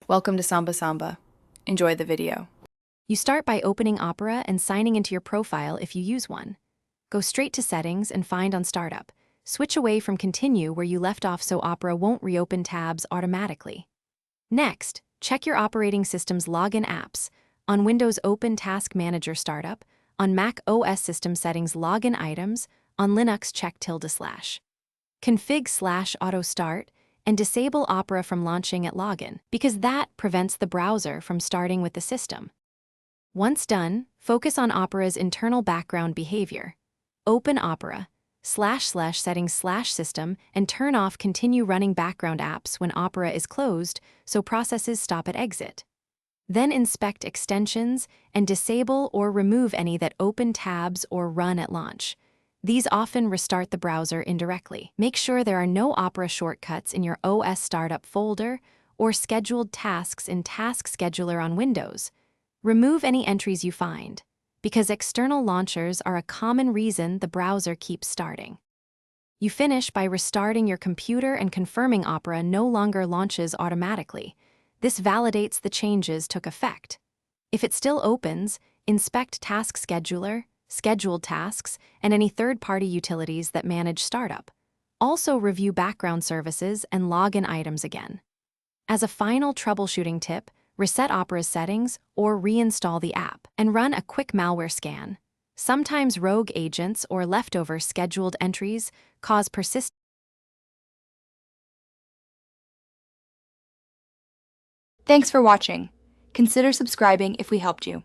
Welcome to Samba Samba. Enjoy the video. You start by opening Opera and signing into your profile if you use one. Go straight to Settings and find on Startup. Switch away from Continue where you left off so Opera won't reopen tabs automatically. Next, check your operating system's login apps. On Windows, open Task Manager Startup. On Mac OS System Settings, Login Items. On Linux, check /. Config /autostart and disable Opera from launching at login, because that prevents the browser from starting with the system. Once done, focus on Opera's internal background behavior. Open Opera, //settings/system, and turn off Continue running background apps when Opera is closed so processes stop at exit. Then inspect extensions and disable or remove any that open tabs or run at launch. These often restart the browser indirectly. Make sure there are no Opera shortcuts in your OS Startup folder or scheduled tasks in Task Scheduler on Windows. Remove any entries you find, because external launchers are a common reason the browser keeps starting. You finish by restarting your computer and confirming Opera no longer launches automatically. This validates the changes took effect. If it still opens, inspect Task Scheduler, scheduled tasks, and any third-party utilities that manage startup. Also review background services and login items again. As a final troubleshooting tip, reset Opera's settings or reinstall the app and run a quick malware scan. Sometimes rogue agents or leftover scheduled entries cause persistent. Thanks for watching. Consider subscribing if we helped you.